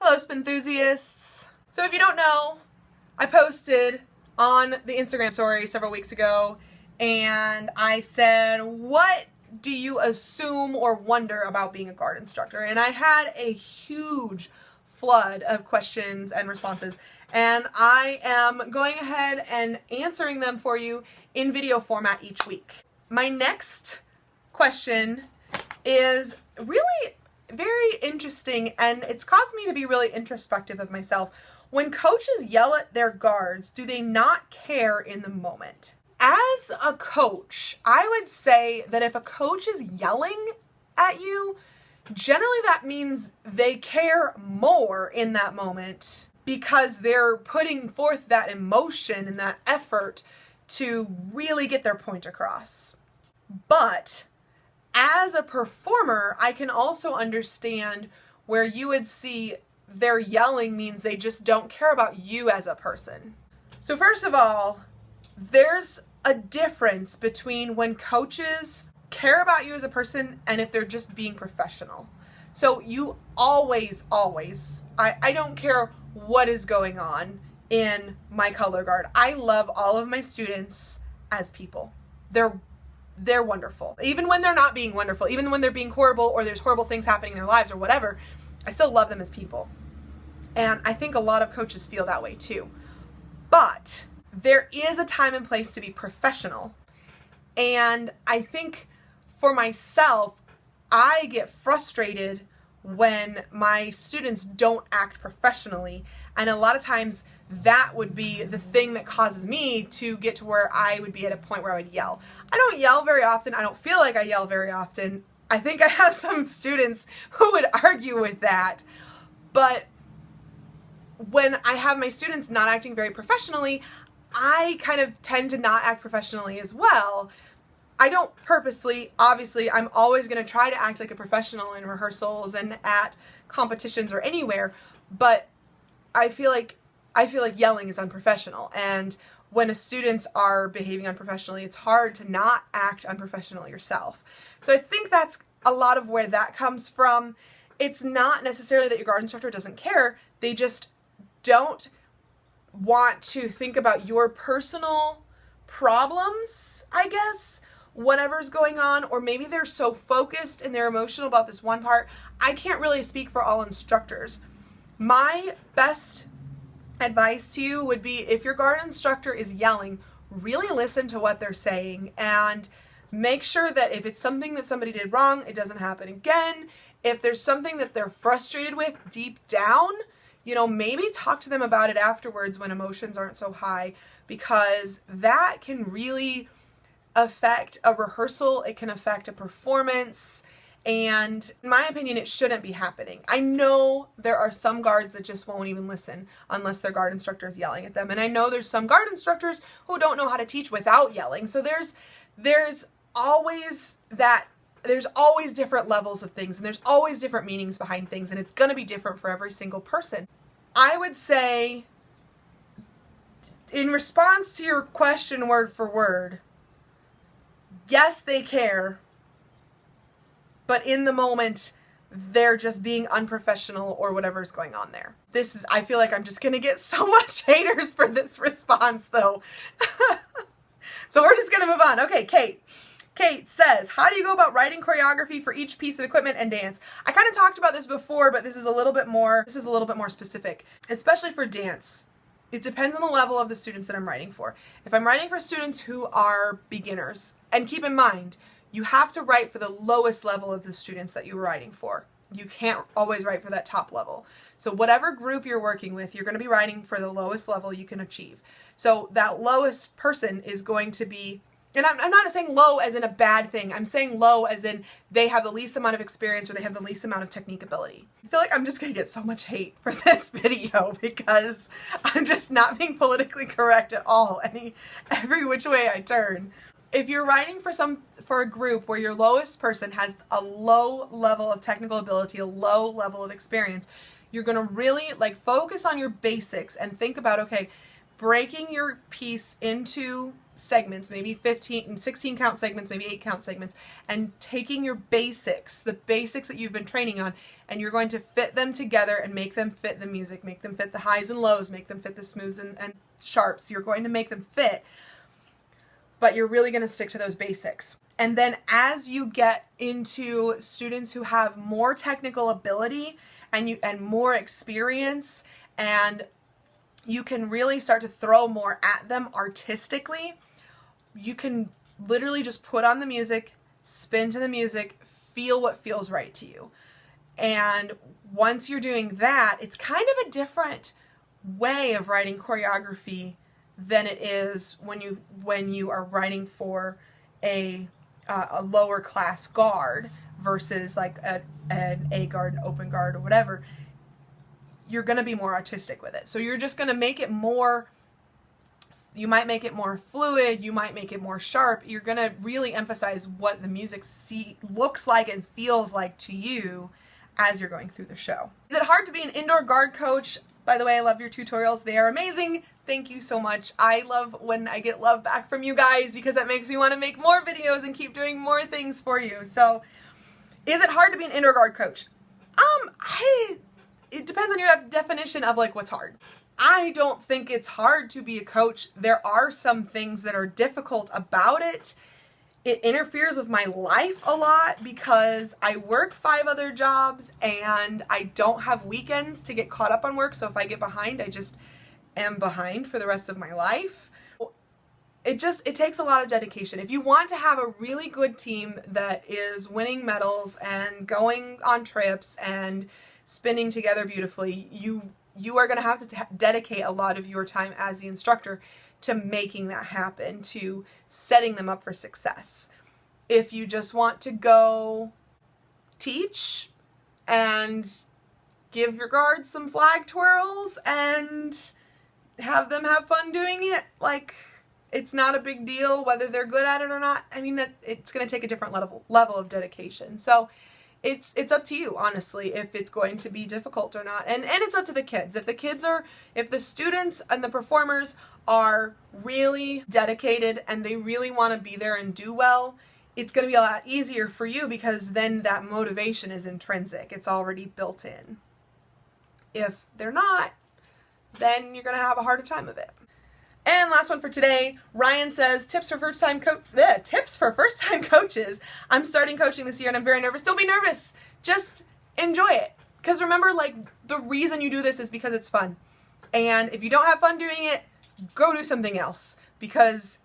Hello, spin enthusiasts. So if you don't know, I posted on the Instagram story several weeks ago and I said, what do you assume or wonder about being a guard instructor? And I had a huge flood of questions and responses, and I am going ahead and answering them for you in video format each week. My next question is really very interesting, and it's caused me to be really introspective of myself. When coaches yell at their guards, do they not care in the moment? As a coach, I would say that if a coach is yelling at you, generally that means they care more in that moment because they're putting forth that emotion and that effort to really get their point across. But as a performer, I can also understand where you would see their yelling means they just don't care about you as a person. So first of all, there's a difference between when coaches care about you as a person and if they're just being professional. So you always, I don't care what is going on in my color guard. I love all of my students as people. They're wonderful. Even when they're not being wonderful, even when they're being horrible or there's horrible things happening in their lives or whatever, I still love them as people. And I think a lot of coaches feel that way too. But there is a time and place to be professional. And I think for myself, I get frustrated when my students don't act professionally. And a lot of times that would be the thing that causes me to get to where I would be at a point where I would yell. I don't yell very often. I don't feel like I yell very often. I think I have some students who would argue with that. But when I have my students not acting very professionally, I kind of tend to not act professionally as well. I don't purposely, obviously, I'm always going to try to act like a professional in rehearsals and at competitions or anywhere, but I feel like yelling is unprofessional, and when students are behaving unprofessionally, it's hard to not act unprofessional yourself. So I think that's a lot of where that comes from. It's not necessarily that your guard instructor doesn't care, they just don't want to think about your personal problems, I guess, whatever's going on, or maybe they're so focused and they're emotional about this one part. I can't really speak for all instructors. My best advice to you would be, if your guard instructor is yelling, really listen to what they're saying and make sure that if it's something that somebody did wrong, it doesn't happen again. If there's something that they're frustrated with deep down, maybe talk to them about it afterwards when emotions aren't so high, because that can really affect a rehearsal. It can affect a performance. And in my opinion, it shouldn't be happening. I know there are some guards that just won't even listen unless their guard instructor is yelling at them. And I know there's some guard instructors who don't know how to teach without yelling. So there's always different levels of things, and there's always different meanings behind things, and it's going to be different for every single person. I would say, in response to your question word for word, yes, they care, but in the moment, they're just being unprofessional or whatever's going on there. I feel like I'm just going to get so much haters for this response, though. So we're just going to move on. Okay, Kate. Kate says, how do you go about writing choreography for each piece of equipment and dance? I kind of talked about this before, but this is a little bit more specific, especially for dance. It depends on the level of the students that I'm writing for. If I'm writing for students who are beginners, and keep in mind, you have to write for the lowest level of the students that you're writing for. You can't always write for that top level. So whatever group you're working with, you're going to be writing for the lowest level you can achieve. So that lowest person is going to be, and I'm not saying low as in a bad thing. I'm saying low as in they have the least amount of experience or they have the least amount of technique ability. I feel like I'm just going to get so much hate for this video because I'm just not being politically correct at all, every which way I turn. If you're writing for a group where your lowest person has a low level of technical ability, a low level of experience, you're going to really focus on your basics and think about, okay, breaking your piece into segments, maybe 15, 16 count segments, maybe 8 count segments, and taking your basics, the basics that you've been training on, and you're going to fit them together and make them fit the music, make them fit the highs and lows, make them fit the smooths and sharps. You're going to make them fit, but you're really going to stick to those basics. And then as you get into students who have more technical ability and more experience, and you can really start to throw more at them artistically, you can literally just put on the music, spin to the music, feel what feels right to you. And once you're doing that, it's kind of a different way of writing choreography than it is when you are writing for a lower class guard versus like an A guard, an open guard, or whatever. You're going to be more artistic with it. So you're just going to make it more, you might make it more fluid, you might make it more sharp. You're going to really emphasize what the music looks like and feels like to you as you're going through the show. Is it hard to be an indoor guard coach? By the way, I love your tutorials. They are amazing. Thank you so much. I love when I get love back from you guys because that makes me want to make more videos and keep doing more things for you. So, is it hard to be an indoor guard coach? It depends on your definition of like what's hard. I don't think it's hard to be a coach. There are some things that are difficult about it. It interferes with my life a lot because I work 5 other jobs and I don't have weekends to get caught up on work. So if I get behind, I just am behind for the rest of my life. It takes a lot of dedication. If you want to have a really good team that is winning medals and going on trips and spinning together beautifully, you are going to have to dedicate a lot of your time as the instructor to making that happen, to setting them up for success. If you just want to go teach and give your guards some flag twirls and have them have fun doing it, like, it's not a big deal whether they're good at it or not. I mean, that it's going to take a different level of dedication. So it's up to you, honestly, if it's going to be difficult or not. And it's up to the kids. If the students and the performers are really dedicated and they really want to be there and do well, it's going to be a lot easier for you because then that motivation is intrinsic. It's already built in. If they're not, then you're going to have a harder time of it. And last one for today, Ryan says, tips for first-time coaches. I'm starting coaching this year and I'm very nervous. Don't be nervous. Just enjoy it. Because remember, like, the reason you do this is because it's fun. And if you don't have fun doing it, go do something else. Because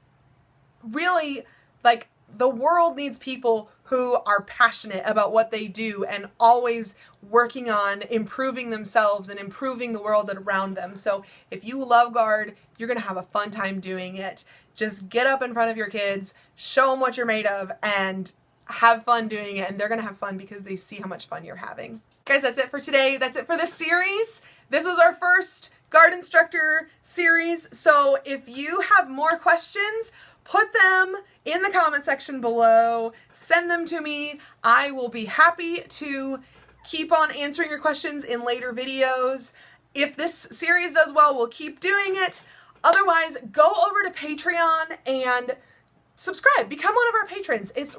really, like, the world needs people who are passionate about what they do and always working on improving themselves and improving the world around them. So if you love guard, you're going to have a fun time doing it. Just get up in front of your kids, show them what you're made of, and have fun doing it. And they're going to have fun because they see how much fun you're having. Guys, that's it for today. That's it for this series. This was our first guard instructor series. So if you have more questions, put them in the comment section below. Send them to me. I will be happy to keep on answering your questions in later videos. If this series does well, we'll keep doing it. Otherwise, go over to Patreon and subscribe. Become one of our patrons. It's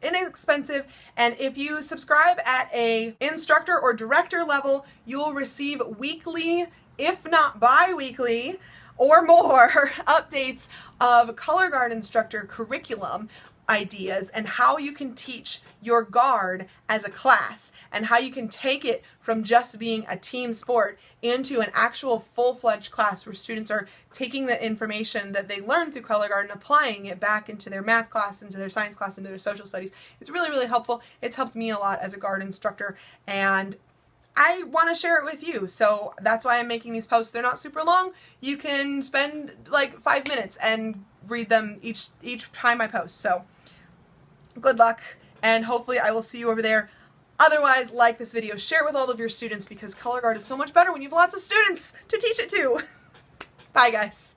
inexpensive, and if you subscribe at a instructor or director level, you'll receive weekly, if not bi-weekly, or more updates of color guard instructor curriculum ideas and how you can teach your guard as a class and how you can take it from just being a team sport into an actual full-fledged class where students are taking the information that they learn through color guard and applying it back into their math class, into their science class, into their social studies. It's really, really helpful. It's helped me a lot as a guard instructor, and I want to share it with you, so that's why I'm making these posts. They're not super long. You can spend like 5 minutes and read them each time I post. So good luck, and hopefully I will see you over there. Otherwise, like this video, share it with all of your students because color guard is so much better when you have lots of students to teach it to. Bye, guys.